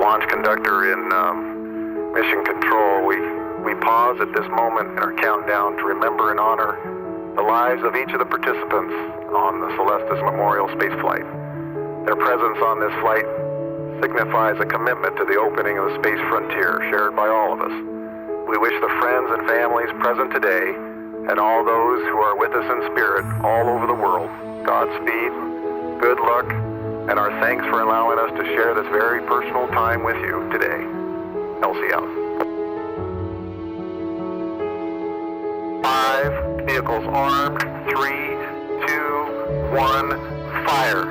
launch conductor in mission control, we pause at this moment in our countdown to remember and honor the lives of each of the participants on the Celestis Memorial Spaceflight. Their presence on this flight signifies a commitment to the opening of the space frontier shared by all of us. We wish the friends and families present today and all those who are with us in spirit all over the world Godspeed, good luck, and our thanks for allowing us to share this very personal time with you today. Elsie out. 5, vehicles armed, 3, 2, 1, fire.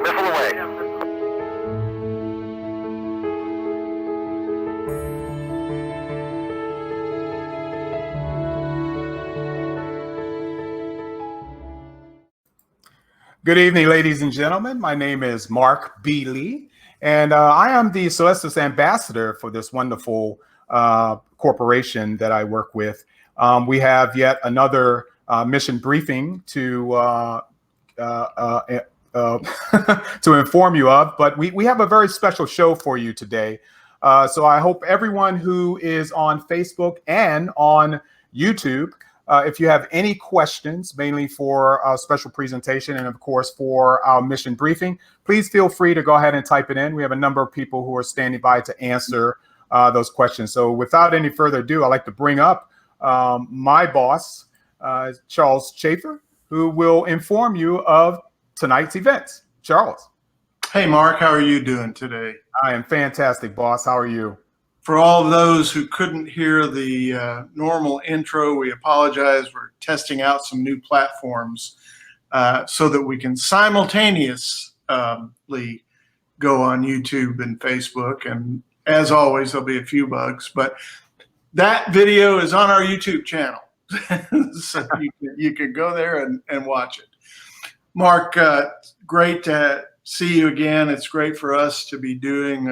Missile away. Good evening, ladies and gentlemen. My name is Mark B. Lee, and I am the Celestis ambassador for this wonderful corporation that I work with. We have yet another mission briefing to to inform you of, but we have a very special show for you today. So I hope everyone who is on Facebook and on YouTube, if you have any questions, mainly for our special presentation and of course for our mission briefing, please feel free to go ahead and type it in. We have a number of people who are standing by to answer those questions. So without any further ado, I'd like to bring up my boss, Charles Chafer, who will inform you of tonight's events. Charles. Hey, Mark, how are you doing today? I am fantastic, boss. How are you? For all of those who couldn't hear the normal intro, we apologize. We're testing out some new platforms so that we can simultaneously go on YouTube and Facebook. And as always, there'll be a few bugs, but that video is on our YouTube channel. So you can go there and watch it. Mark, great to see you again. It's great for us to be doing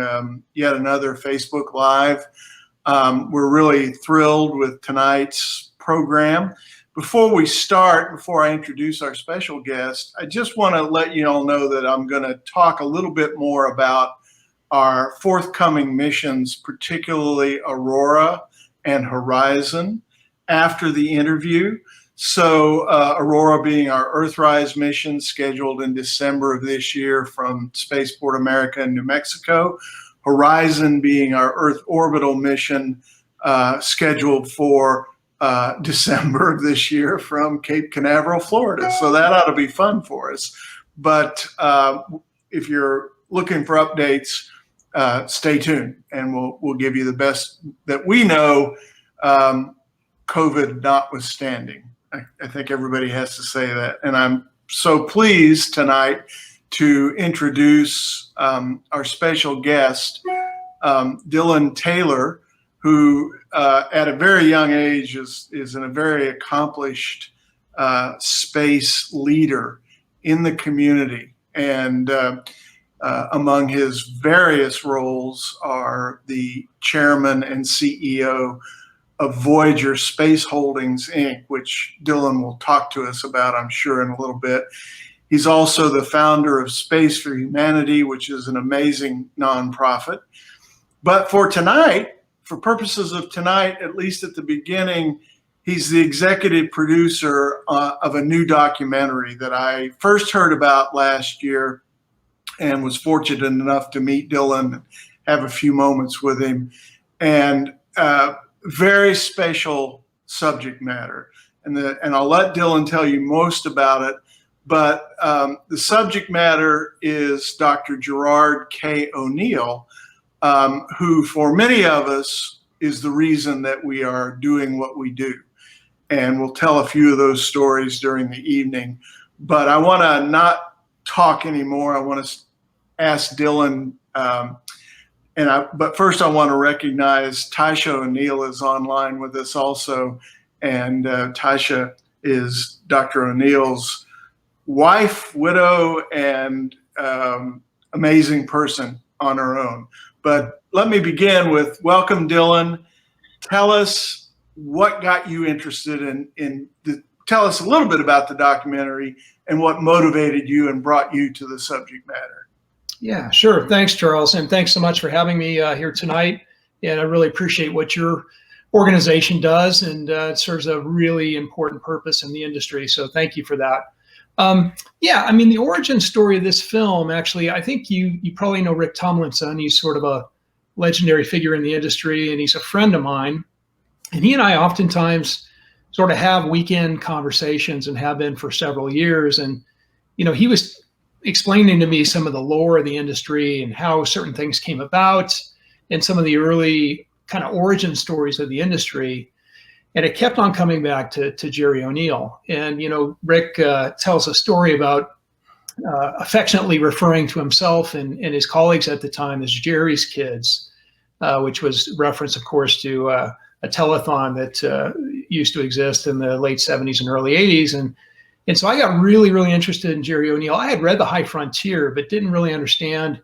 yet another Facebook Live. We're really thrilled with tonight's program. Before we start, before I introduce our special guest, I just want to let you all know that I'm going to talk a little bit more about our forthcoming missions, particularly Aurora and Horizon, after the interview. So Aurora being our Earthrise mission scheduled in December of this year from Spaceport America in New Mexico. Horizon being our Earth orbital mission scheduled for December of this year from Cape Canaveral, Florida. So that ought to be fun for us. But if you're looking for updates, stay tuned and we'll give you the best that we know, COVID notwithstanding. I think everybody has to say that. And I'm so pleased tonight to introduce our special guest, Dylan Taylor, who at a very young age is a very accomplished space leader in the community. And among his various roles are the chairman and CEO of Voyager Space Holdings, Inc., which Dylan will talk to us about, I'm sure, in a little bit. He's also the founder of Space for Humanity, which is an amazing nonprofit. But for tonight, for purposes of tonight, at least at the beginning, he's the executive producer of a new documentary that I first heard about last year and was fortunate enough to meet Dylan and have a few moments with him. And very special subject matter, and I'll let Dylan tell you most about it, but the subject matter is Dr. Gerard K. O'Neill, who for many of us is the reason that we are doing what we do. And we'll tell a few of those stories during the evening, but I want to not talk anymore. I want to ask Dylan but first I want to recognize Tasha O'Neill is online with us also. And Tasha is Dr. O'Neill's wife, widow, and amazing person on her own. But let me begin with welcome, Dylan. Tell us what got you interested tell us a little bit about the documentary and what motivated you and brought you to the subject matter. Yeah, sure. Thanks, Charles. And thanks so much for having me here tonight. And I really appreciate what your organization does, and it serves a really important purpose in the industry. So thank you for that. Yeah, I mean, the origin story of this film, actually, I think you probably know Rick Tomlinson. He's sort of a legendary figure in the industry, and he's a friend of mine. And he and I oftentimes sort of have weekend conversations, and have been for several years. And, he was explaining to me some of the lore of the industry and how certain things came about, and some of the early kind of origin stories of the industry. And it kept on coming back to Jerry O'Neill. And, Rick tells a story about affectionately referring to himself and his colleagues at the time as Jerry's kids, which was reference, of course, to a telethon that used to exist in the late 70s and early 80s. And so I got really, really interested in Jerry O'Neill. I had read The High Frontier, but didn't really understand,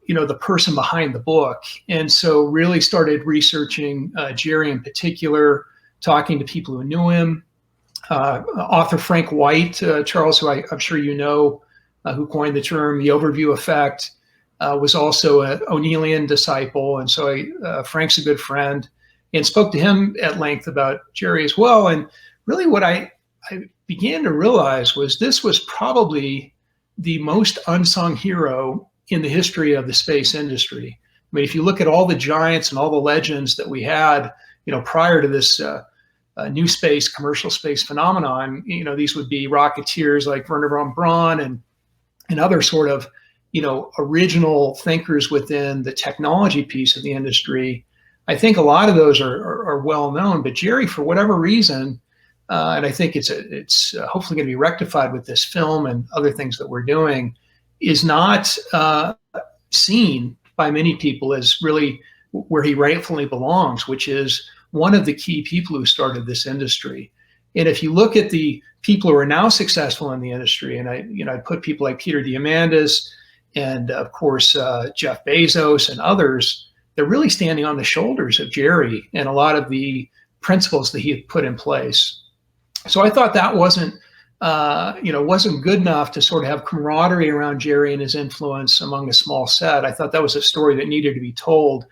the person behind the book. And so really started researching Jerry in particular, talking to people who knew him. Author Frank White, Charles, who I'm sure you know, who coined the term the overview effect, was also an O'Neillian disciple. And so Frank's a good friend, and spoke to him at length about Jerry as well. And really what I began to realize was this was probably the most unsung hero in the history of the space industry. I mean, if you look at all the giants and all the legends that we had, prior to this new space, commercial space phenomenon, these would be rocketeers like Wernher von Braun and other sort of, original thinkers within the technology piece of the industry. I think a lot of those are well known, but Jerry, for whatever reason, and I think it's hopefully going to be rectified with this film and other things that we're doing, is not seen by many people as really where he rightfully belongs, which is one of the key people who started this industry. And if you look at the people who are now successful in the industry, and I put people like Peter Diamandis and of course Jeff Bezos and others, they're really standing on the shoulders of Jerry and a lot of the principles that he had put in place. So I thought that wasn't good enough to sort of have camaraderie around Jerry and his influence among a small set. I thought that was a story that needed to be told,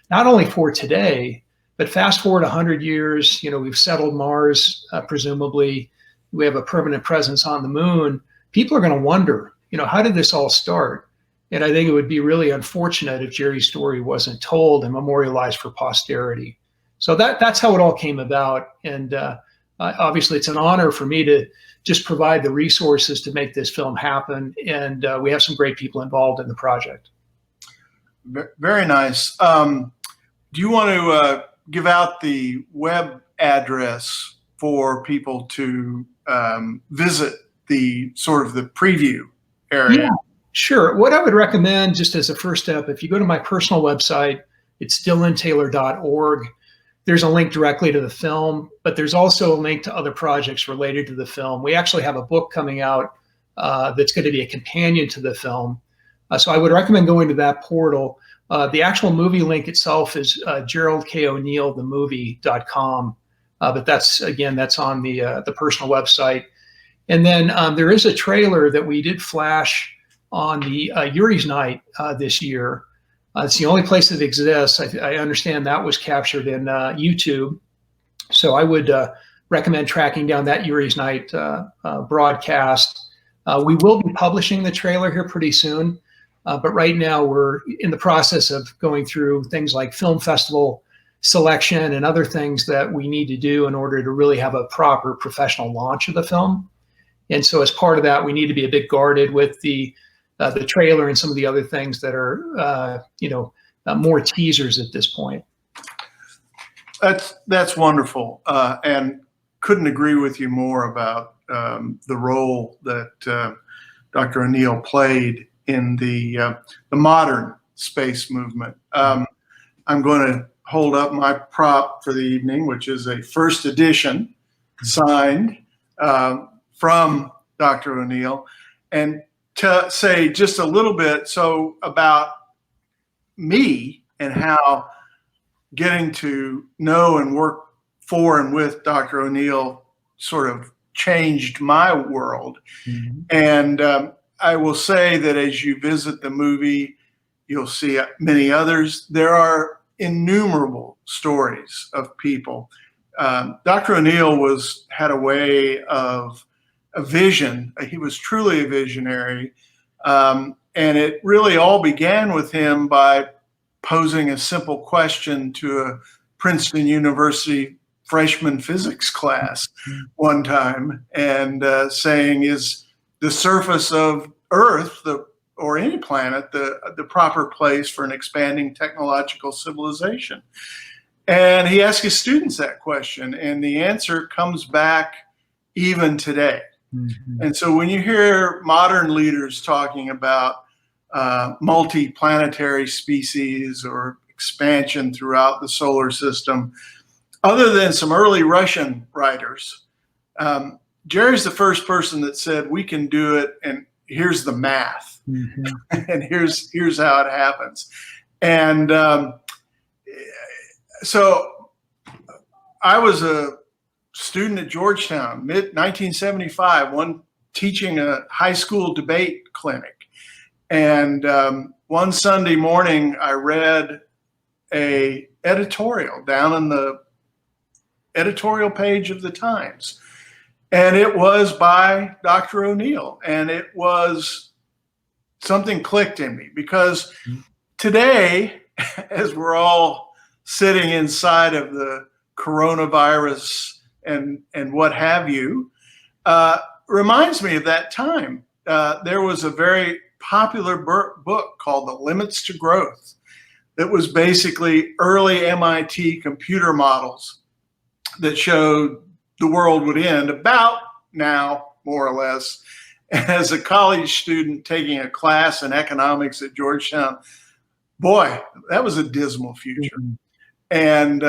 not only for today, but fast forward 100 years, we've settled Mars, presumably. We have a permanent presence on the moon. People are going to wonder, how did this all start? And I think it would be really unfortunate if Jerry's story wasn't told and memorialized for posterity. So that's how it all came about. And obviously, it's an honor for me to just provide the resources to make this film happen. And we have some great people involved in the project. Very nice. Do you want to give out the web address for people to visit the sort of the preview area? Yeah, sure. What I would recommend, just as a first step, if you go to my personal website, it's dyllantaylor.org. There's a link directly to the film, but there's also a link to other projects related to the film. We actually have a book coming out that's going to be a companion to the film. So I would recommend going to that portal. The actual movie link itself is GeraldKO'Neillthemovie.com. But that's on the personal website. And then there is a trailer that we did flash on the Yuri's Night this year. It's the only place that exists. I understand that was captured in YouTube. So I would recommend tracking down that Yuri's Night broadcast. We will be publishing the trailer here pretty soon. But right now we're in the process of going through things like film festival selection and other things that we need to do in order to really have a proper professional launch of the film. And so as part of that, we need to be a bit guarded with the trailer and some of the other things that are, more teasers at this point. That's wonderful, and couldn't agree with you more about the role that Dr. O'Neill played in the modern space movement. I'm going to hold up my prop for the evening, which is a first edition signed from Dr. O'Neill, and to say just a little bit about me and how getting to know and work for and with Dr. O'Neill sort of changed my world. Mm-hmm. And I will say that as you visit the movie, you'll see many others. There are innumerable stories of people. Dr. O'Neill had a way of a vision. He was truly a visionary. And it really all began with him by posing a simple question to a Princeton University freshman physics class one time, and saying, is the surface of Earth, or any planet, the proper place for an expanding technological civilization? And he asked his students that question, and the answer comes back even today. Mm-hmm. And so when you hear modern leaders talking about multi-planetary species or expansion throughout the solar system, other than some early Russian writers, Jerry's the first person that said, we can do it, and here's the math. Mm-hmm. And here's how it happens. And so I was a student at Georgetown, mid-1975, teaching a high school debate clinic. And one Sunday morning, I read a editorial down in the editorial page of the Times. And it was by Dr. O'Neill. And it was, something clicked in me, because today, as we're all sitting inside of the coronavirus and what have you, reminds me of that time. There was a very popular book called The Limits to Growth that was basically early MIT computer models that showed the world would end about now, more or less. And as a college student taking a class in economics at Georgetown, boy, that was a dismal future. Mm-hmm. And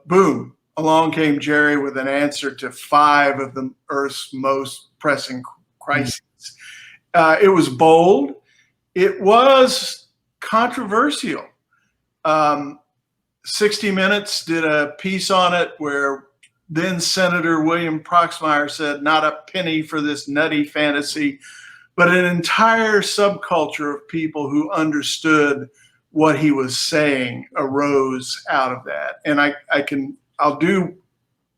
boom, along came Jerry with an answer to 5 of the Earth's most pressing crises. Mm-hmm. It was bold. It was controversial. 60 Minutes did a piece on it where then Senator William Proxmire said, not a penny for this nutty fantasy, but an entire subculture of people who understood what he was saying arose out of that. And I'll do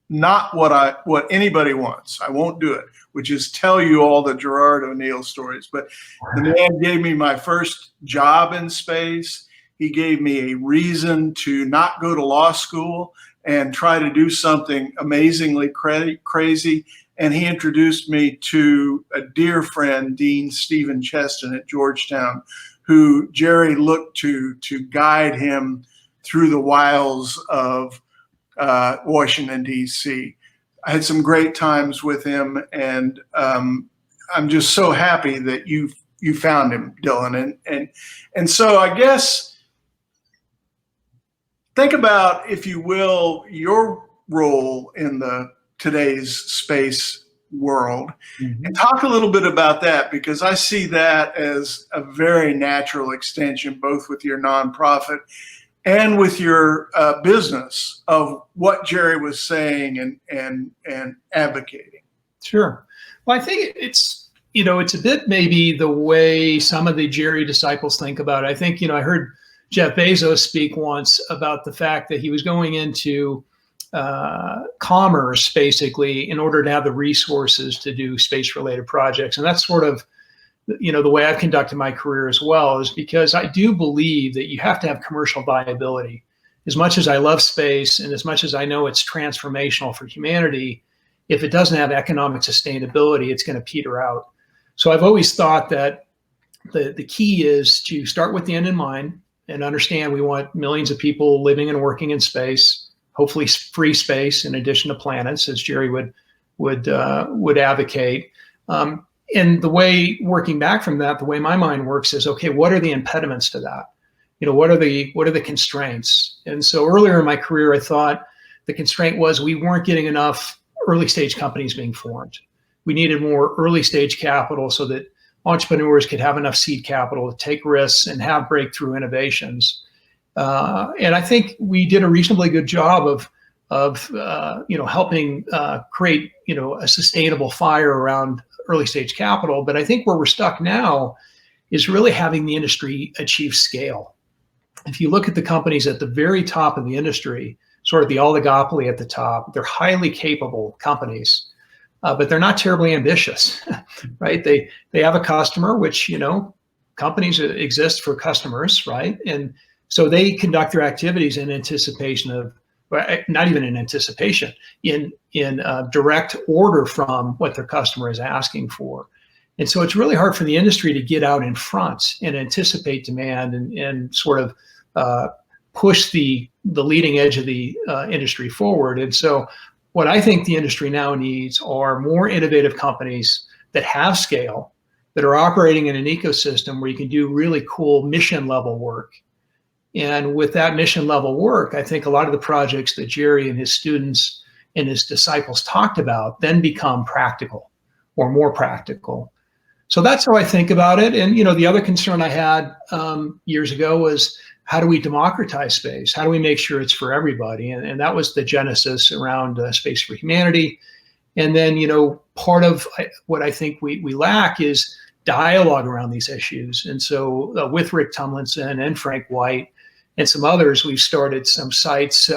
not what anybody wants. I won't do it, which is tell you all the Gerard O'Neill stories. But the man gave me my first job in space. He gave me a reason to not go to law school and try to do something amazingly crazy. And he introduced me to a dear friend, Dean Stephen Cheston at Georgetown, who Jerry looked to guide him through the wiles of Washington, D.C. I had some great times with him, and I'm just so happy that you found him, Dylan. And so I guess, think about, if you will, your role in today's space world, mm-hmm. and talk a little bit about that, because I see that as a very natural extension, both with your nonprofit and with your business, of what Jerry was saying and advocating. Sure. Well, I think it's a bit maybe the way some of the Jerry disciples think about it. I think, I heard Jeff Bezos speak once about the fact that he was going into commerce, basically, in order to have the resources to do space-related projects. And that's sort of, the way I've conducted my career as well, is because I do believe that you have to have commercial viability. As much as I love space, and as much as I know it's transformational for humanity, if it doesn't have economic sustainability, it's going to peter out. So I've always thought that the key is to start with the end in mind, and understand we want millions of people living and working in space, hopefully free space in addition to planets, as Jerry would advocate. And the way, working back from that, the way my mind works is, okay, what are the impediments to that? What are the constraints? And so earlier in my career, I thought the constraint was we weren't getting enough early stage companies being formed. We needed more early stage capital so that entrepreneurs could have enough seed capital to take risks and have breakthrough innovations. And I think we did a reasonably good job helping create, a sustainable fire around early stage capital. But I think where we're stuck now is really having the industry achieve scale. If you look at the companies at the very top of the industry, sort of the oligopoly at the top, they're highly capable companies, but they're not terribly ambitious, right? They have a customer, which, companies exist for customers, right? And so they conduct their activities in anticipation of, not even in anticipation, in direct order from what their customer is asking for. And so it's really hard for the industry to get out in front and anticipate demand and sort of push the leading edge of the industry forward. And so what I think the industry now needs are more innovative companies that have scale, that are operating in an ecosystem where you can do really cool mission level work. And with that mission level work, I think a lot of the projects that Jerry and his students and his disciples talked about then become practical or more practical. So that's how I think about it. And, the other concern I had years ago was, how do we democratize space? How do we make sure it's for everybody? And that was the genesis around Space for Humanity. And then, part of what I think we lack is dialogue around these issues. And so with Rick Tumlinson and Frank White and some others, we've started some sites,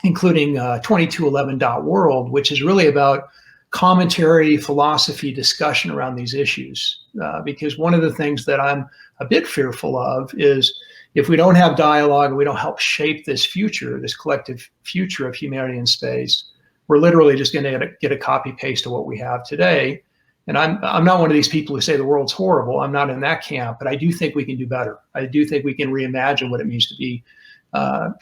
including 2211.world, which is really about commentary, philosophy, discussion around these issues. Because one of the things that I'm a bit fearful of is, if we don't have dialogue and we don't help shape this future, this collective future of humanity in space, we're literally just going to get a copy paste of what we have today. And I'm not one of these people who say the world's horrible. I'm not in that camp, but I do think we can do better. I do think we can reimagine what it means to be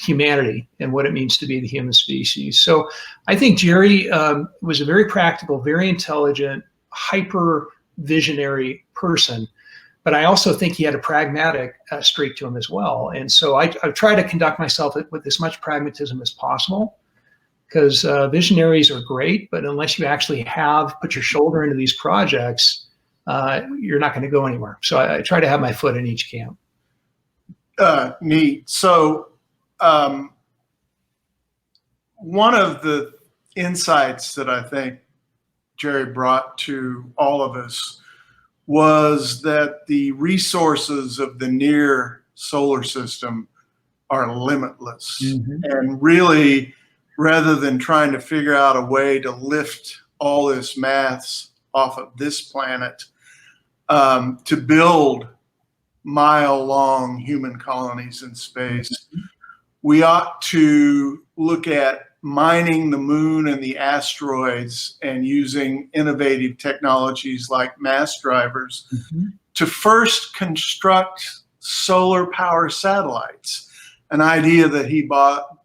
humanity and what it means to be the human species. So I think Jerry was a very practical, very intelligent, hyper visionary person. But I also think he had a pragmatic streak to him as well. And so I try to conduct myself with as much pragmatism as possible, because visionaries are great, but unless you actually put your shoulder into these projects, you're not going to go anywhere. So I try to have my foot in each camp. Neat. So one of the insights that I think Jerry brought to all of us was that the resources of the near solar system are limitless. Mm-hmm. And really, rather than trying to figure out a way to lift all this mass off of this planet, to build mile-long human colonies in space, mm-hmm. we ought to look at mining the moon and the asteroids and using innovative technologies like mass drivers mm-hmm. to first construct solar power satellites, an idea that he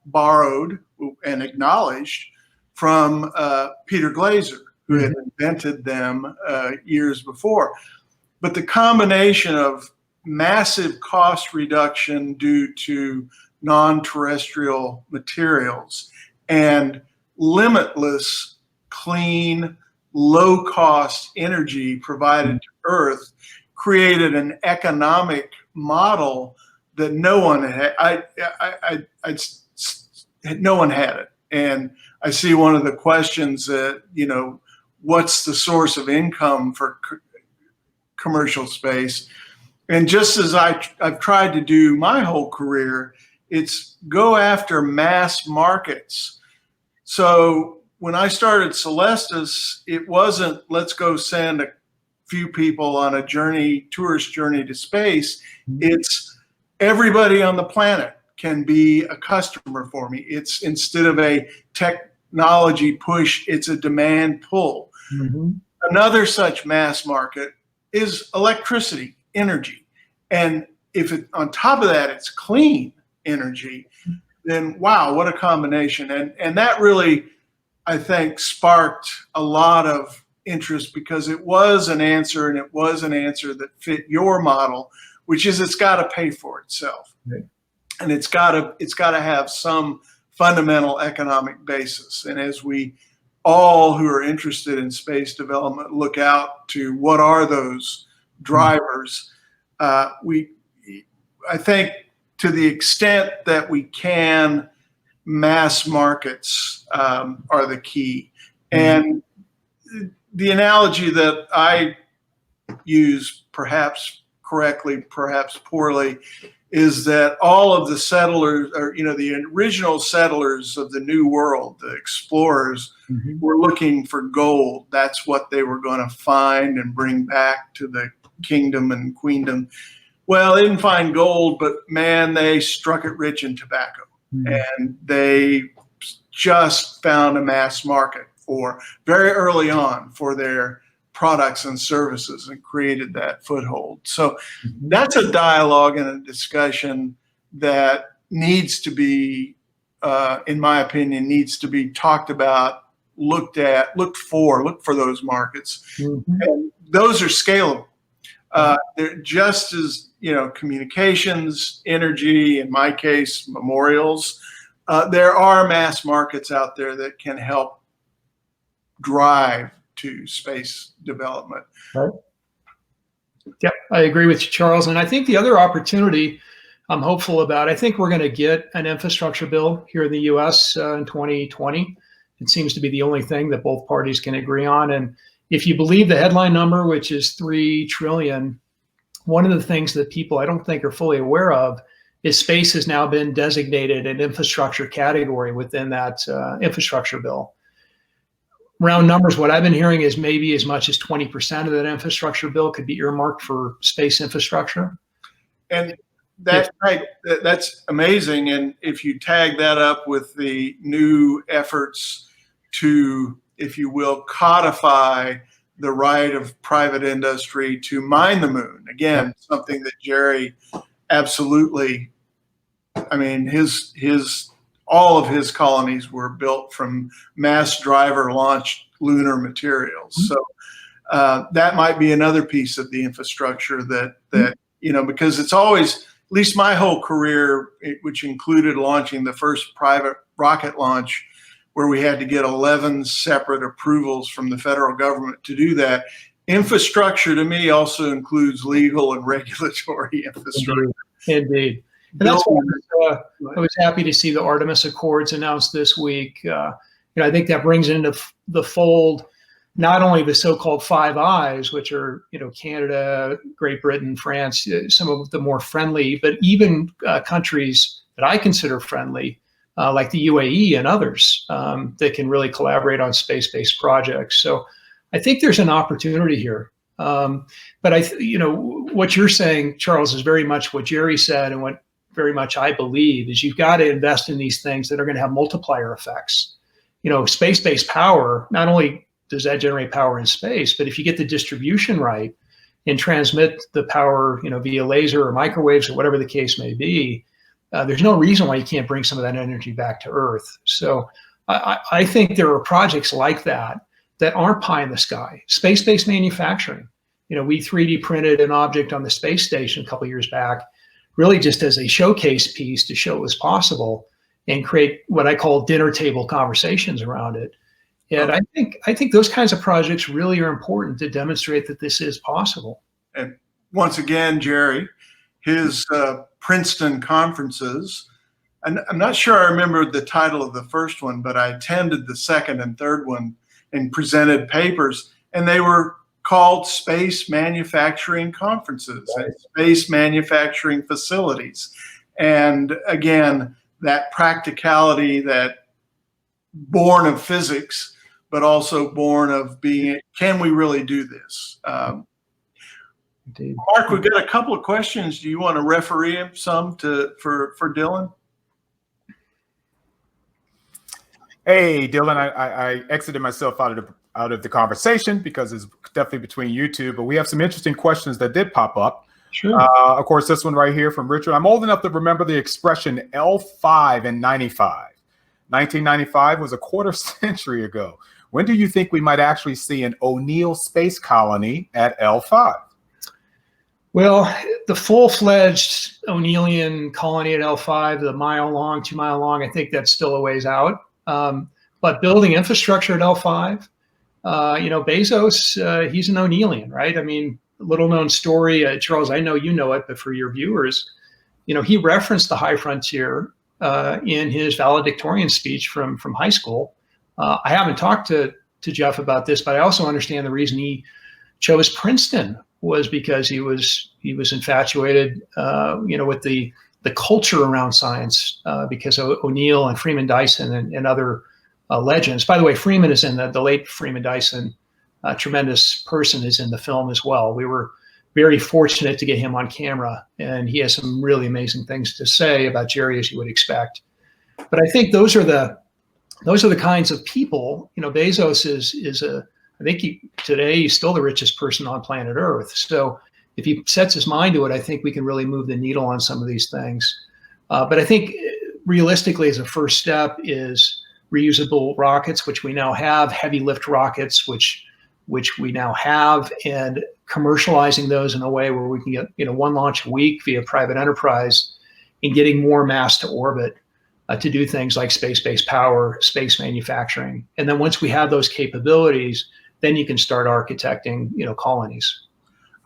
borrowed and acknowledged from Peter Glaser, who mm-hmm. had invented them years before. But the combination of massive cost reduction due to non-terrestrial materials and limitless, clean, low-cost energy provided to Earth created an economic model that no one had. No one had it. And I see one of the questions that, what's the source of income for commercial space? And just as I've tried to do my whole career, it's go after mass markets. So when I started Celestis, it wasn't let's go send a few people on a tourist journey to space. It's everybody on the planet can be a customer for me. It's instead of a technology push, it's a demand pull. Mm-hmm. Another such mass market is electricity, energy. And if on top of that, it's clean energy, then wow, what a combination. And that really, I think, sparked a lot of interest because it was an answer, and it was an answer that fit your model, which is it's got to pay for itself. Right. And it's got to have some fundamental economic basis. And as we all who are interested in space development look out to what are those drivers, I think to the extent that we can mass markets are the key. And the analogy that I use, perhaps correctly, perhaps poorly, is that all of the settlers, or the original settlers of the New World, the explorers, were looking for gold. That's what they were going to find and bring back to the kingdom and queendom. Well, they didn't find gold, but man, they struck it rich in tobacco. And they just found a mass market for very early on for their products and services and created that foothold. So that's a dialogue and a discussion that needs to be, in my opinion, needs to be talked about, looked for those markets. And those are scalable. They're just as, communications, energy, in my case, memorials. There are mass markets out there that can help drive to space development. Right. Yep, I agree with you, Charles. And I think the other opportunity I'm hopeful about, I think we're going to get an infrastructure bill here in the U.S. In 2020. It seems to be the only thing that both parties can agree on. And if you believe the headline number, which is $3 trillion, one of the things that people I don't think are fully aware of is space has now been designated an infrastructure category within that infrastructure bill. Round numbers, what I've been hearing is maybe as much as 20% of that infrastructure bill could be earmarked for space infrastructure. And that's amazing. And if you tag that up with the new efforts to, if you will, codify the right of private industry to mine the moon, again, something that Jerry absolutely, I mean, all of his colonies were built from mass driver launched lunar materials. So that might be another piece of the infrastructure that because it's always, at least my whole career, which included launching the first private rocket launch, where we had to get 11 separate approvals from the federal government to do that. Infrastructure to me also includes legal and regulatory infrastructure. Indeed. And that's why I was happy to see the Artemis Accords announced this week. I think that brings into the fold not only the so-called Five Eyes, which are Canada, Great Britain, France, some of the more friendly, but even countries that I consider friendly, like the UAE and others, that can really collaborate on space-based projects. So I think there's an opportunity here. But what you're saying, Charles, is very much what Jerry said, and what very much I believe is you've got to invest in these things that are going to have multiplier effects. Space-based power, not only does that generate power in space, but if you get the distribution right and transmit the power, via laser or microwaves or whatever the case may be, there's no reason why you can't bring some of that energy back to Earth. So I think there are projects like that aren't pie in the sky. Space-based manufacturing. We 3D printed an object on the space station a couple of years back, really just as a showcase piece to show it was possible and create what I call dinner table conversations around it. And I think those kinds of projects really are important to demonstrate that this is possible. And once again, Jerry, his Princeton conferences, and I'm not sure I remember the title of the first one, but I attended the second and third one and presented papers, and they were called space manufacturing conferences, and space manufacturing facilities. And again, that practicality, that born of physics, but also born of being, can we really do this? Mark, we've got a couple of questions. Do you want to referee some for Dylan? Hey, Dylan, I exited myself out of the conversation because it's definitely between you two, but we have some interesting questions that did pop up. Sure. Of course, this one right here from Richard. I'm old enough to remember the expression L5 in 95. 1995 was a quarter century ago. When do you think we might actually see an O'Neill space colony at L5? Well, the full-fledged O'Neillian colony at L5, the 2 mile long, I think that's still a ways out. But building infrastructure at L5, Bezos, he's an O'Neillian, right? I mean, little known story, Charles, I know you know it, but for your viewers, he referenced the high frontier in his valedictorian speech from high school. I haven't talked to Jeff about this, but I also understand the reason he chose Princeton was because he was infatuated, with the culture around science, because of O'Neill and Freeman Dyson and other legends. By the way, Freeman is in the late Freeman Dyson, tremendous person, is in the film as well. We were very fortunate to get him on camera, and he has some really amazing things to say about Jerry, as you would expect. But I think those are the kinds of people. Bezos is I think today he's still the richest person on planet Earth. So if he sets his mind to it, I think we can really move the needle on some of these things. But I think realistically, as a first step, is reusable rockets, which we now have, heavy lift rockets, which we now have, and commercializing those in a way where we can get one launch a week via private enterprise, and getting more mass to orbit to do things like space-based power, space manufacturing. And then once we have those capabilities, then you can start architecting colonies.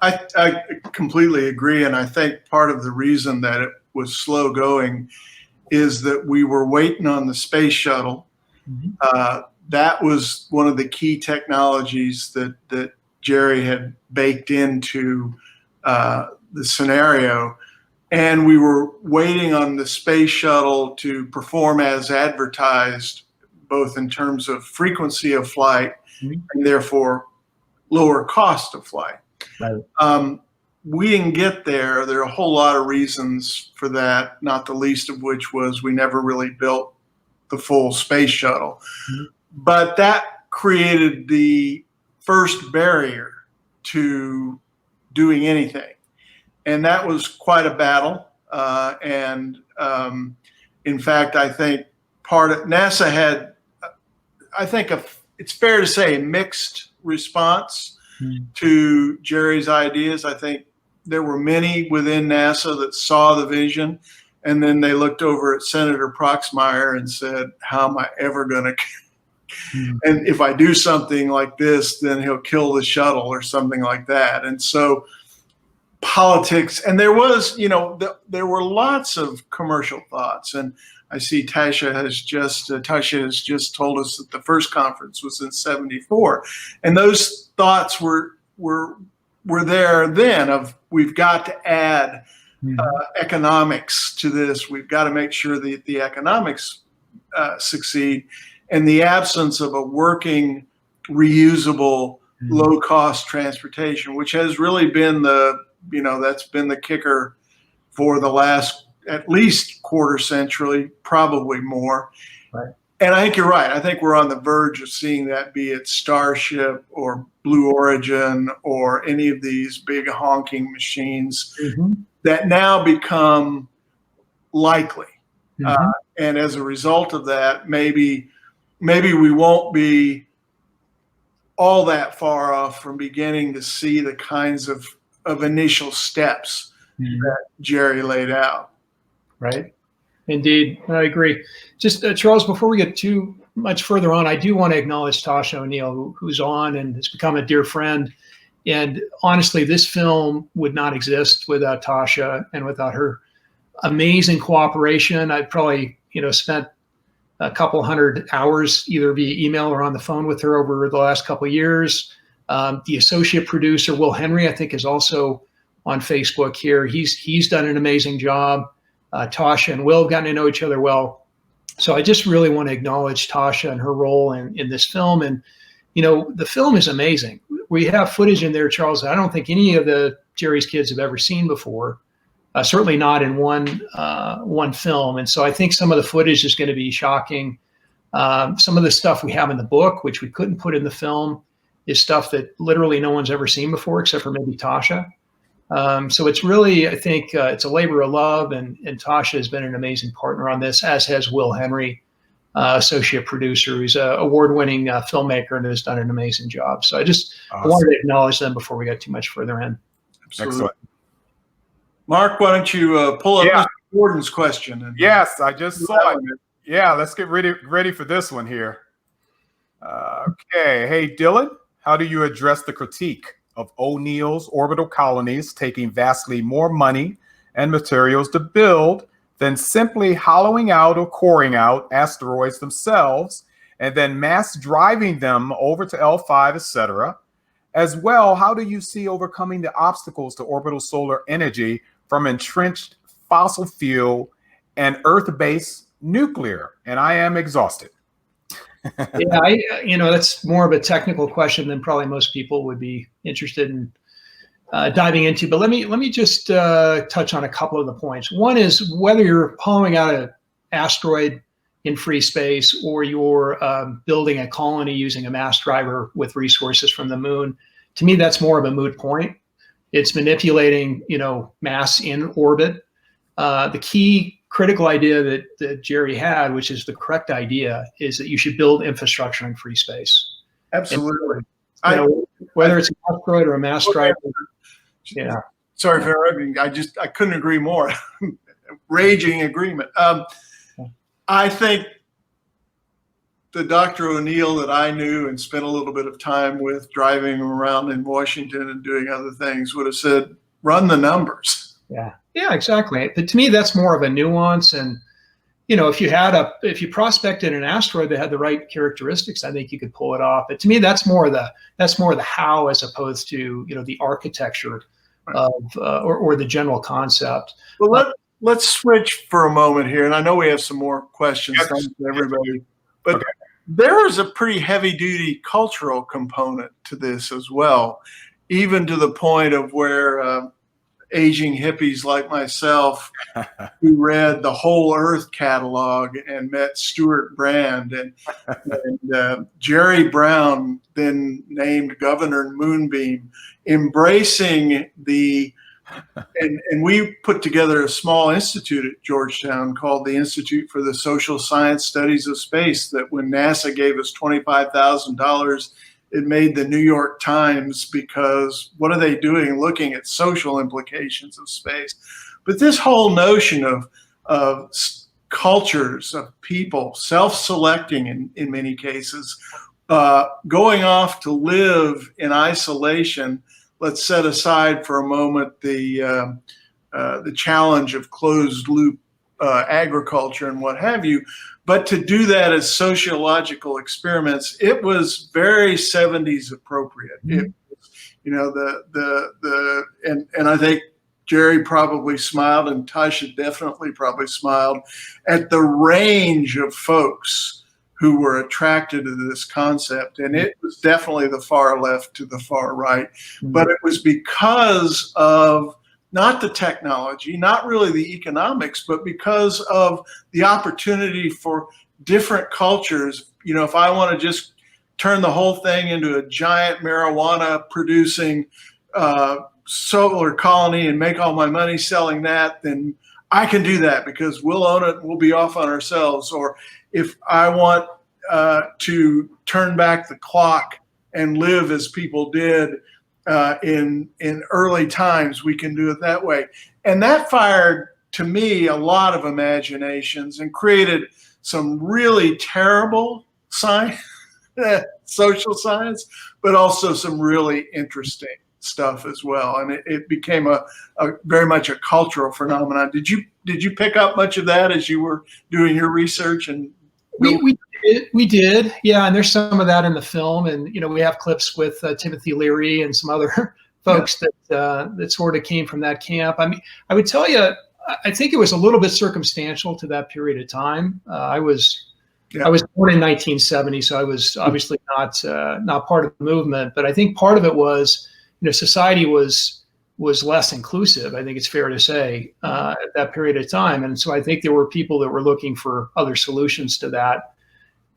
I completely agree, and I think part of the reason that it was slow going is that we were waiting on the space shuttle. Mm-hmm. That was one of the key technologies that Jerry had baked into the scenario, and we were waiting on the space shuttle to perform as advertised, both in terms of frequency of flight, mm-hmm. and therefore lower cost of flight. Right. We didn't get there. There are a whole lot of reasons for that, not the least of which was we never really built the full space shuttle. Mm-hmm. But that created the first barrier to doing anything. And that was quite a battle. In fact, I think NASA had, it's fair to say, a mixed response to Jerry's ideas. I think there were many within NASA that saw the vision, and then they looked over at Senator Proxmire and said, how am I ever going to, and if I do something like this, then he'll kill the shuttle or something like that. And so politics, and there was, there were lots of commercial thoughts. And I see Tasha has just told us that the first conference was in '74, and those thoughts were there then of we've got to add economics to this. We've got to make sure that the economics succeed, and the absence of a working, reusable, low-cost transportation, which has really been that's been the kicker for the last at least quarter century, probably more. Right. And I think you're right. I think we're on the verge of seeing that, be it Starship or Blue Origin or any of these big honking machines that now become likely. And as a result of that, maybe we won't be all that far off from beginning to see the kinds of initial steps that Jerry laid out. Right. Indeed. I agree. Just Charles, before we get too much further on, I do want to acknowledge Tasha O'Neill, who's on and has become a dear friend. And honestly, this film would not exist without Tasha and without her amazing cooperation. I've probably, spent a couple hundred hours either via email or on the phone with her over the last couple of years. The associate producer, Will Henry, I think, is also on Facebook here. He's done an amazing job. Tasha and Will have gotten to know each other well. So I just really want to acknowledge Tasha and her role in this film. And, the film is amazing. We have footage in there, Charles, that I don't think any of the Jerry's kids have ever seen before. Certainly not in one film. And so I think some of the footage is going to be shocking. Some of the stuff we have in the book, which we couldn't put in the film, is stuff that literally no one's ever seen before, except for maybe Tasha. So it's really, I think, it's a labor of love, and Tasha has been an amazing partner on this, as has Will Henry, associate producer, who's an award-winning filmmaker and has done an amazing job. So I just wanted to acknowledge them before we got too much further in. Absolutely. Excellent. Mark, why don't you pull up Mr. Gordon's question? Yes, I just saw it. Yeah, let's get ready for this one here. Okay. Hey, Dylan, how do you address the critique of O'Neill's orbital colonies taking vastly more money and materials to build than simply hollowing out or coring out asteroids themselves and then mass driving them over to L5, etc.? As well, how do you see overcoming the obstacles to orbital solar energy from entrenched fossil fuel and Earth-based nuclear? And I am exhausted. Yeah, that's more of a technical question than probably most people would be interested in diving into. But let me just touch on a couple of the points. One is whether you're hollowing out an asteroid in free space or you're building a colony using a mass driver with resources from the moon. To me, that's more of a moot point. It's manipulating, mass in orbit. The key critical idea that Jerry had, which is the correct idea, is that you should build infrastructure in free space. Absolutely. Whether it's an asteroid or a mass driver. Yeah. Sorry for interrupting. I couldn't agree more. Raging agreement. I think the Dr. O'Neill that I knew and spent a little bit of time with driving around in Washington and doing other things would have said, run the numbers. Yeah, exactly. But to me, that's more of a nuance. And, if you prospected an asteroid that had the right characteristics, I think you could pull it off. But to me, that's more the how as opposed to, the architecture of, or the general concept. Well, let's switch for a moment here. And I know we have some more questions from everybody, but there is a pretty heavy duty cultural component to this as well, even to the point of where, aging hippies like myself who read the Whole Earth catalog and met Stuart Brand and Jerry Brown, then named Governor Moonbeam, embracing and we put together a small institute at Georgetown called the Institute for the Social Science Studies of Space that when NASA gave us $25,000, it made the New York Times because what are they doing looking at social implications of space? But this whole notion of cultures, of people, self-selecting in many cases, going off to live in isolation. Let's set aside for a moment the challenge of closed loop agriculture and what have you. But to do that as sociological experiments, it was very 70s appropriate. It was, and I think Jerry probably smiled and Tasha definitely probably smiled at the range of folks who were attracted to this concept. And it was definitely the far left to the far right, but it was because of not the technology, not really the economics, but because of the opportunity for different cultures. If I want to just turn the whole thing into a giant marijuana producing solar colony and make all my money selling that, then I can do that because we'll own it and we'll be off on ourselves. Or if I want to turn back the clock and live as people did in early times, we can do it that way. And that fired, to me, a lot of imaginations and created some really terrible science, social science, but also some really interesting stuff as well. And it became a very much a cultural phenomenon. Did you pick up much of that as you were doing your research? And we did, yeah. And there's some of that in the film, and we have clips with Timothy Leary and some other folks that sort of came from that camp. I mean, I would tell you, I think it was a little bit circumstantial to that period of time. I was born in 1970, so I was obviously not part of the movement. But I think part of it was, society was less inclusive. I think it's fair to say at that period of time, and so I think there were people that were looking for other solutions to that.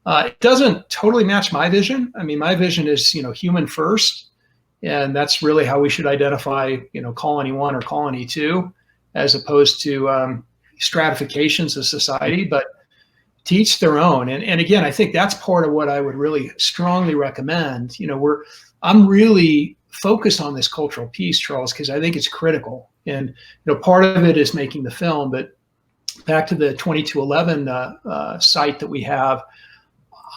It doesn't totally match my vision. I mean, my vision is human first, and that's really how we should identify colony 1 or colony 2, as opposed to stratifications of society. But to each their own. And again, I think that's part of what I would really strongly recommend. I'm really focused on this cultural piece, Charles, because I think it's critical. And part of it is making the film, but back to the 2211 site that we have,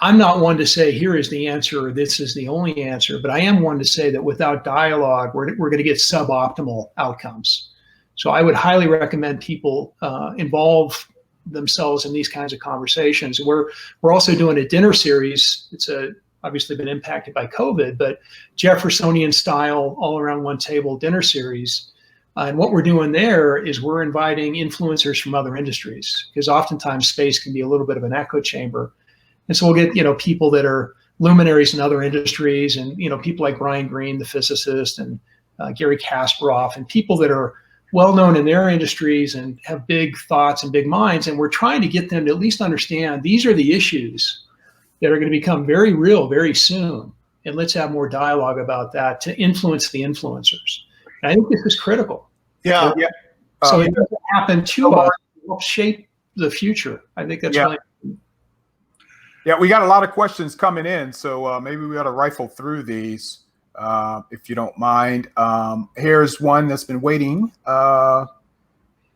I'm not one to say here is the answer or this is the only answer, but I am one to say that without dialogue, we're going to get suboptimal outcomes. So I would highly recommend people involve themselves in these kinds of conversations. We're also doing a dinner series. It's obviously been impacted by COVID, but Jeffersonian style, all around one table dinner series. And what we're doing there is we're inviting influencers from other industries, because oftentimes space can be a little bit of an echo chamber. And so we'll get, people that are luminaries in other industries, and, people like Brian Greene, the physicist, and Gary Kasparov, and people that are well-known in their industries and have big thoughts and big minds. And we're trying to get them to at least understand these are the issues that are going to become very real very soon. And let's have more dialogue about that to influence the influencers. And I think this is critical. Yeah. So it doesn't happen to us. It will shape the future. I think that's really important. Yeah, we got a lot of questions coming in, so maybe we ought to rifle through these, if you don't mind. Here's one that's been waiting.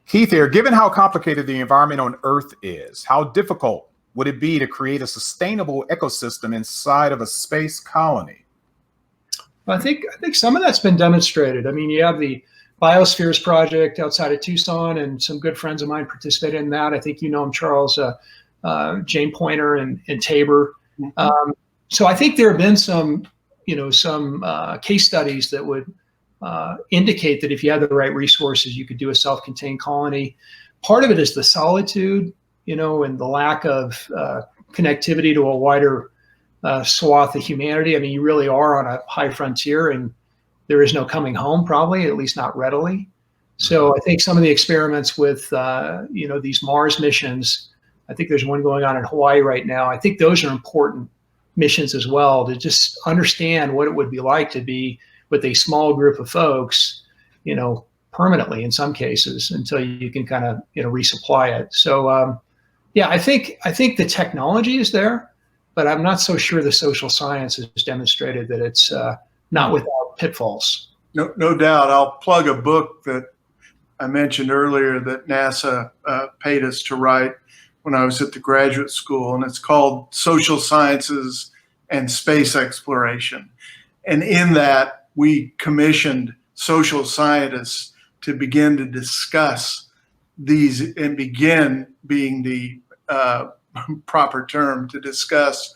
Keith here, given how complicated the environment on Earth is, how difficult would it be to create a sustainable ecosystem inside of a space colony? I think some of that's been demonstrated. I mean, you have the Biospheres Project outside of Tucson, and some good friends of mine participated in that. I think you know him, Charles, Jane Pointer and Tabor. So I think there have been some case studies that would indicate that if you had the right resources, you could do a self-contained colony. Part of it is the solitude, and the lack of connectivity to a wider swath of humanity. I mean, you really are on a high frontier, and there is no coming home, probably, at least not readily. So I think some of the experiments with, these Mars missions, I think there's one going on in Hawaii right now. I think those are important missions as well, to just understand what it would be like to be with a small group of folks, permanently in some cases, until you can kind of, resupply it. So, I think the technology is there, but I'm not so sure the social science has demonstrated that it's not without pitfalls. No doubt. I'll plug a book that I mentioned earlier that NASA paid us to write when I was at the graduate school, and it's called Social Sciences and Space Exploration. And in that, we commissioned social scientists to begin to discuss these, and begin being the proper term, to discuss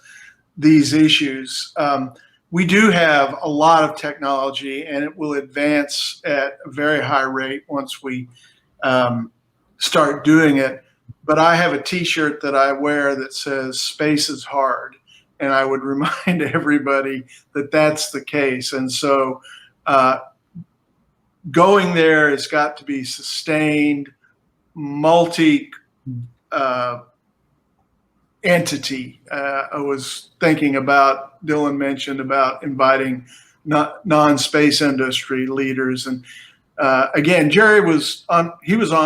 these issues. We do have a lot of technology, and it will advance at a very high rate once we start doing it. But I have a T-shirt that I wear that says "Space is hard," and I would remind everybody that that's the case. And so going there has got to be sustained, multi entity. I was thinking about, Dylan mentioned about inviting non-space industry leaders, and again, Jerry was on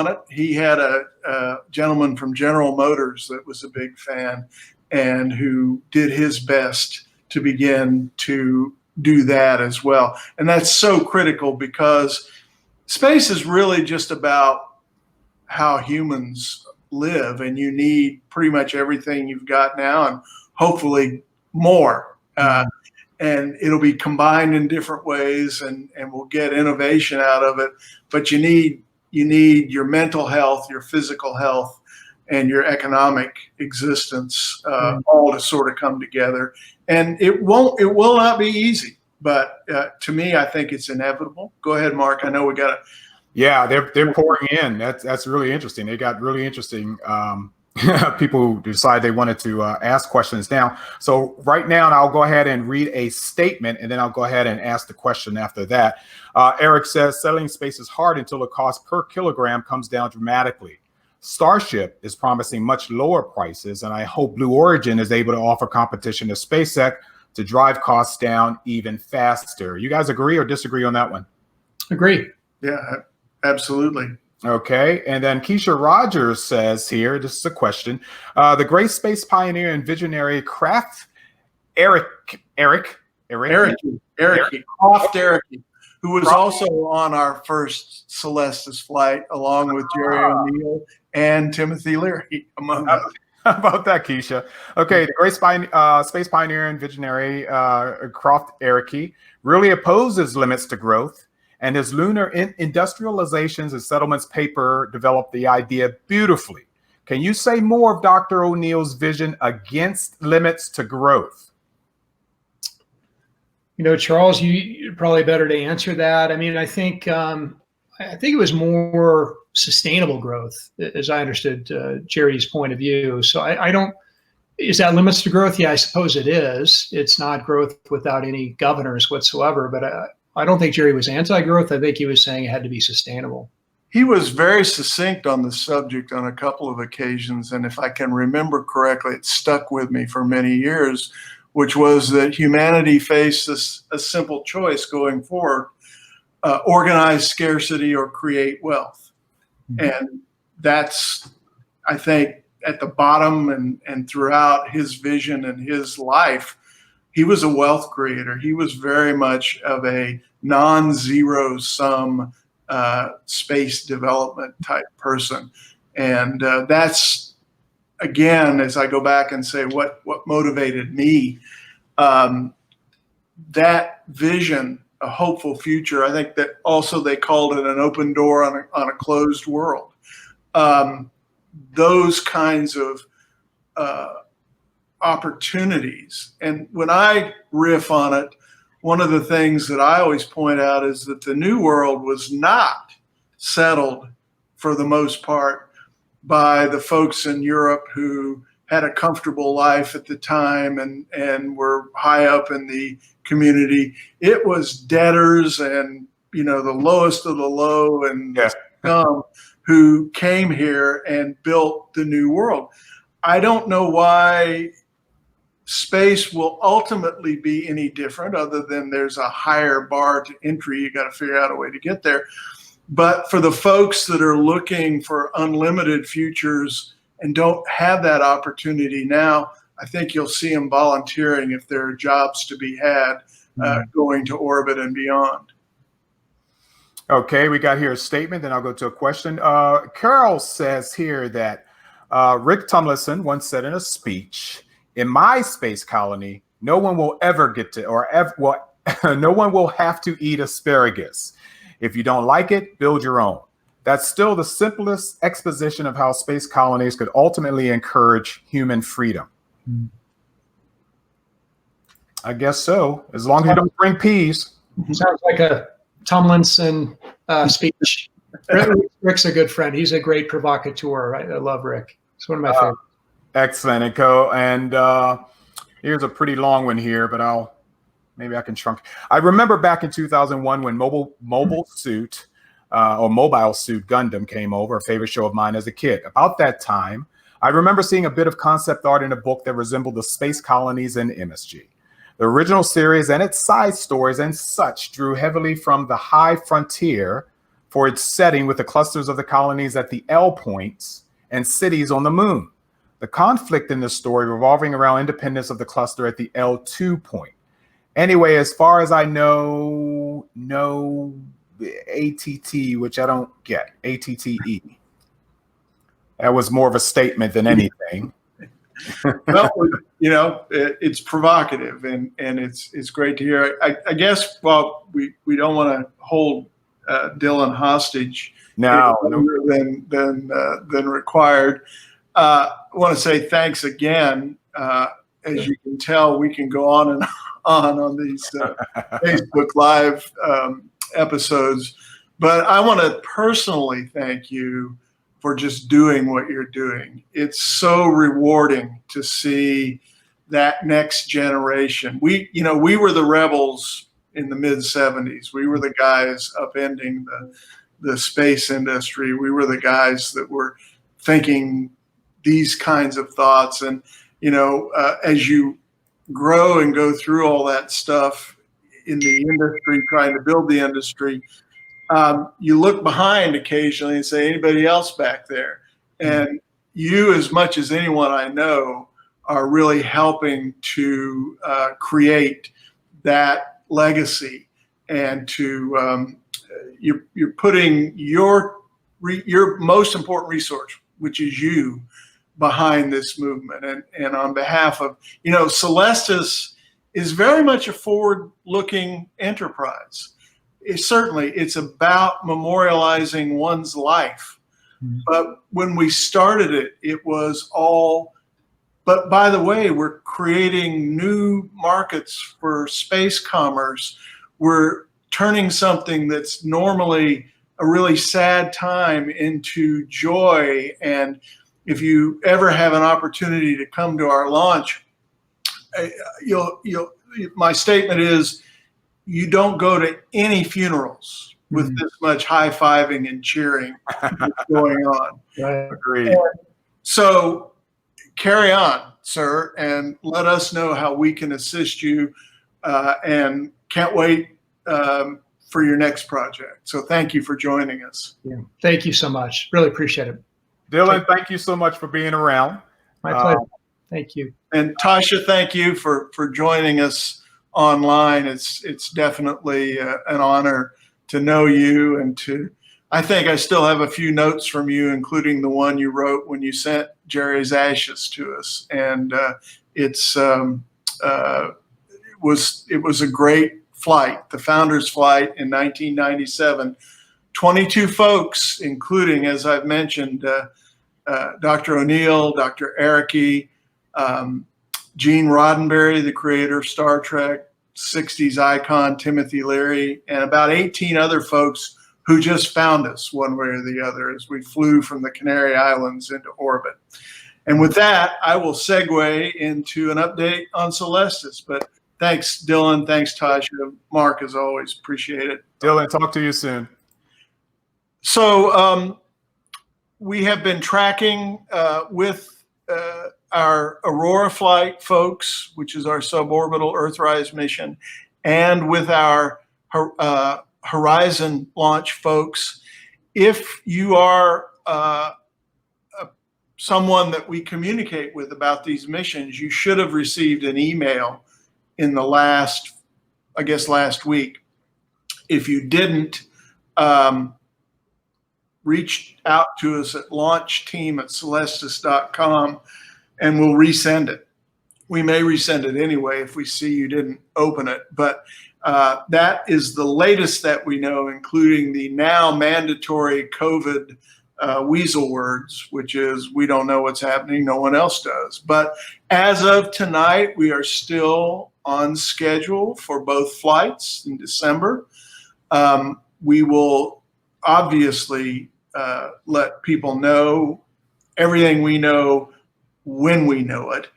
it. He had a gentleman from General Motors that was a big fan, and who did his best to begin to do that as well. And that's so critical, because space is really just about how humans live, and you need pretty much everything you've got now, and hopefully more. And it'll be combined in different ways, and we'll get innovation out of it. But you need your mental health, your physical health, and your economic existence all to sort of come together. And it will not be easy, but to me, I think it's inevitable. Go ahead, Mark. I know we got to. Yeah, they're pouring in. That's really interesting. They got really interesting people who decide they wanted to ask questions now. So right now, I'll go ahead and read a statement, and then I'll go ahead and ask the question after that. Eric says, settling space is hard until the cost per kilogram comes down dramatically. Starship is promising much lower prices, and I hope Blue Origin is able to offer competition to SpaceX to drive costs down even faster. You guys agree or disagree on that one? Agree. Yeah, absolutely. Okay, and then Keisha Rogers says here, this is a question, the great space pioneer and visionary Kraft Eric, who was also on our first Celestis flight, along with Jerry O'Neill and Timothy Leary, among others. How about that, Keisha? Okay, the great space pioneer and visionary Croft Eric really opposes limits to growth and his lunar industrializations and settlements paper developed the idea beautifully. Can you say more of Dr. O'Neill's vision against limits to growth? You know, Charles, you're probably better to answer that. I mean, I think it was more sustainable growth, as I understood Jerry's point of view. So I don't. Is that limits to growth? Yeah, I suppose it is. It's not growth without any governors whatsoever. But I don't think Jerry was anti-growth. I think he was saying it had to be sustainable. He was very succinct on the subject on a couple of occasions, and if I can remember correctly, it stuck with me for many years, which was that humanity faced a simple choice going forward: organize scarcity or create wealth. And that's, I think, at the bottom and throughout his vision and his life, he was a wealth creator. He was very much of a non-zero sum space development type person. And that's, again, as I go back and say what motivated me, that vision, a hopeful future. I think that also they called it an open door on a closed world. Those kinds of opportunities. And when I riff on it, one of the things that I always point out is that the New World was not settled for the most part by the folks in Europe who had a comfortable life at the time and were high up in the community. It was debtors and, you know, the lowest of the low and scum who came here and built the New World. I don't know why space will ultimately be any different, other than there's a higher bar to entry. You got to figure out a way to get there. But for the folks that are looking for unlimited futures and don't have that opportunity now, I think you'll see them volunteering if there are jobs to be had going to orbit and beyond. Okay, we got here a statement, then I'll go to a question. Carol says here that Rick Tumlinson once said in a speech, "In my space colony, no one will ever get to, no one will have to eat asparagus. If you don't like it, build your own." That's still the simplest exposition of how space colonies could ultimately encourage human freedom. I guess so, as long as you don't bring peas. Sounds like a Tomlinson speech. Rick's a good friend. He's a great provocateur. I love Rick. It's one of my favorites. Excellent, and here's a pretty long one here, but maybe I can shrunk. I remember back in 2001 when Mobile Suit Gundam came over, a favorite show of mine as a kid. About that time, I remember seeing a bit of concept art in a book that resembled the space colonies in MSG. The original series and its side stories and such drew heavily from the High Frontier for its setting, with the clusters of the colonies at the L points and cities on the moon. The conflict in this story revolving around independence of the cluster at the L2 point. Anyway, as far as I know, no ATT, which I don't get, ATTE. That was more of a statement than anything. Well, you know, it's provocative and it's great to hear. I guess, well, we don't want to hold Dylan hostage longer than required. I want to say thanks again. As you can tell, we can go on and on these Facebook Live episodes, but I want to personally thank you for just doing what you're doing. It's so rewarding to see that next generation. We were the rebels in the mid 70s. We were the guys upending the space industry. We were the guys that were thinking these kinds of thoughts. And, as you grow and go through all that stuff in the industry, trying to build the industry, you look behind occasionally and say, anybody else back there? And you, as much as anyone I know, are really helping to create that legacy, and to you're putting your most important resource, which is you, behind this movement. And on behalf of, Celestis is very much a forward-looking enterprise. certainly it's about memorializing one's life. Mhm. But when we started it, it was all, but by the way, we're creating new markets for space commerce. We're turning something that's normally a really sad time into joy. And if you ever have an opportunity to come to our launch, my statement is, you don't go to any funerals with this much high-fiving and cheering going on. Right. Agreed. And so carry on, sir, and let us know how we can assist you, and can't wait for your next project. So thank you for joining us. Yeah. Thank you so much. Really appreciate it. Dylan, thank you so much for being around. My pleasure. Thank you. And Tasha, thank you for joining us online. It's definitely an honor to know you, and I think I still have a few notes from you, including the one you wrote when you sent Jerry's ashes to us. And it was a great flight, the Founders Flight in 1997. 22 folks, including, as I've mentioned, Dr. O'Neill, Dr. Araki, Gene Roddenberry, the creator of Star Trek, 60s icon Timothy Leary, and about 18 other folks who just found us one way or the other as we flew from the Canary Islands into orbit. And with that, I will segue into an update on Celestis. But thanks, Dylan. Thanks, Tasha. Mark, as always, appreciate it. Dylan, talk to you soon. So we have been tracking with our Aurora flight folks, which is our suborbital Earthrise mission, and with our Horizon launch folks. If you are someone that we communicate with about these missions, you should have received an email in the last week. If you didn't, reach out to us at launchteam@celestis.com and we'll resend it. We may resend it anyway if we see you didn't open it, but that is the latest that we know, including the now mandatory COVID weasel words, which is, we don't know what's happening, no one else does. But as of tonight, we are still on schedule for both flights in December. We will obviously let people know everything we know when we know it.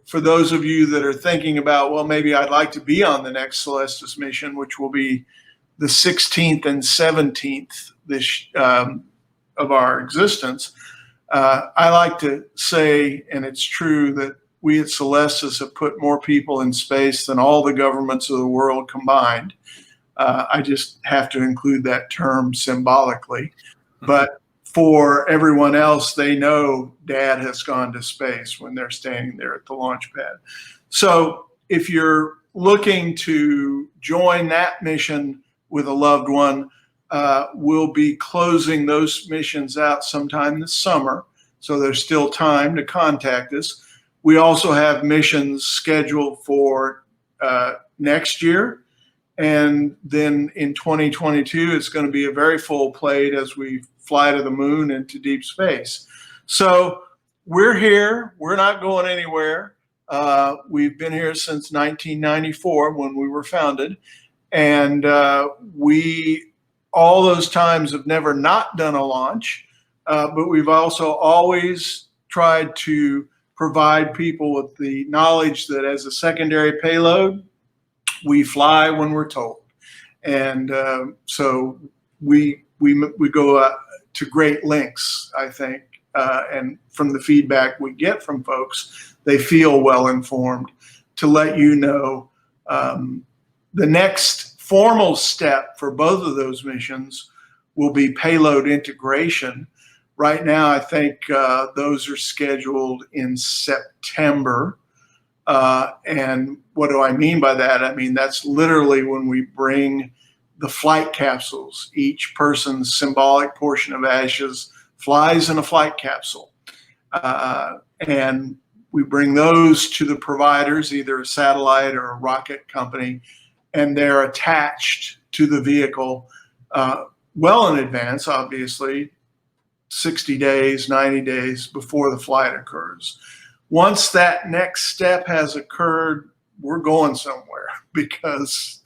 For those of you that are thinking about, well, maybe I'd like to be on the next Celestis mission, which will be the 16th and 17th of our existence, I like to say, and it's true, that we at Celestis have put more people in space than all the governments of the world combined. I just have to include that term symbolically. But for everyone else, they know Dad has gone to space when they're standing there at the launch pad. So if you're looking to join that mission with a loved one, we'll be closing those missions out sometime this summer. So there's still time to contact us. We also have missions scheduled for next year. And then in 2022, it's going to be a very full plate as we fly to the moon and to deep space. So we're here. We're not going anywhere. We've been here since 1994 when we were founded. And we, all those times, have never not done a launch. But we've also always tried to provide people with the knowledge that as a secondary payload, we fly when we're told. And so we go to great lengths, I think. And from the feedback we get from folks, they feel well informed to let you know the next formal step for both of those missions will be payload integration. Right now, I think those are scheduled in September. And what do I mean by that? I mean, that's literally when we bring the flight capsules. Each person's symbolic portion of ashes flies in a flight capsule. And we bring those to the providers, either a satellite or a rocket company, and they're attached to the vehicle well in advance, obviously, 60 days, 90 days before the flight occurs. Once that next step has occurred, we're going somewhere because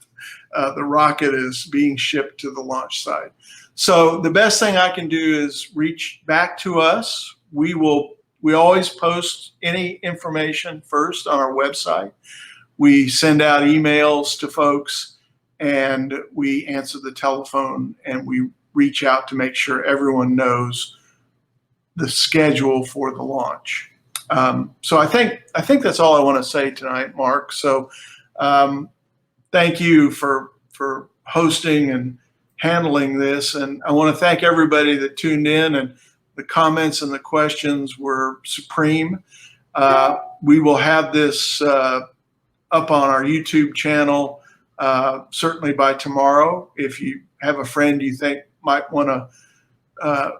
the rocket is being shipped to the launch site. So the best thing I can do is reach back to us. We always post any information first on our website. We send out emails to folks, and we answer the telephone, and we reach out to make sure everyone knows the schedule for the launch. So I think that's all I want to say tonight, Mark. So thank you for hosting and handling this, and I want to thank everybody that tuned in, and the comments and the questions were supreme. We will have this up on our YouTube channel certainly by tomorrow. If you have a friend you think might want to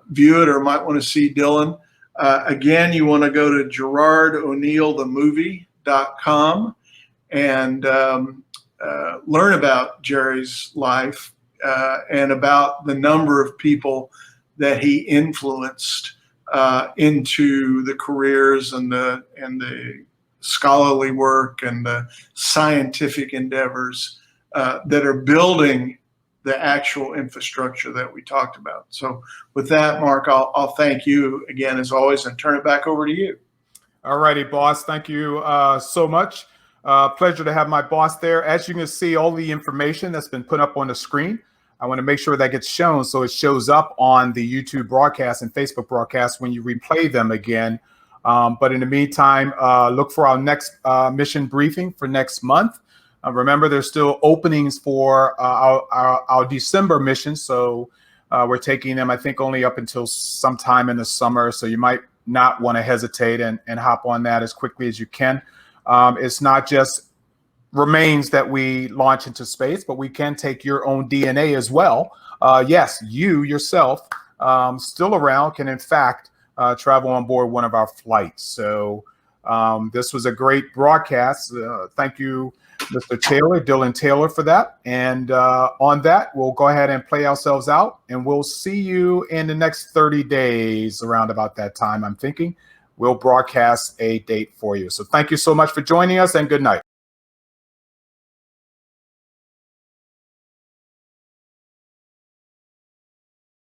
view it or might want to see Dylan, again, you want to go to GerardO'NeillTheMovie.com and learn about Jerry's life and about the number of people that he influenced into the careers and the scholarly work and the scientific endeavors that are building the actual infrastructure that we talked about. So with that, Mark, I'll thank you again, as always, and turn it back over to you. All righty, boss. Thank you so much. Pleasure to have my boss there. As you can see, all the information that's been put up on the screen, I want to make sure that gets shown so it shows up on the YouTube broadcast and Facebook broadcast when you replay them again. But in the meantime, look for our next mission briefing for next month. Remember, there's still openings for our December mission, so we're taking them, I think, only up until sometime in the summer, so you might not want to hesitate and hop on that as quickly as you can. It's not just remains that we launch into space, but we can take your own DNA as well. Yes, you yourself, still around, can in fact travel on board one of our flights. So this was a great broadcast. Thank you, Mr. Taylor, Dylan Taylor, for that. And on that, we'll go ahead and play ourselves out, and we'll see you in the next 30 days around about that time, I'm thinking. We'll broadcast a date for you. So thank you so much for joining us, and good night.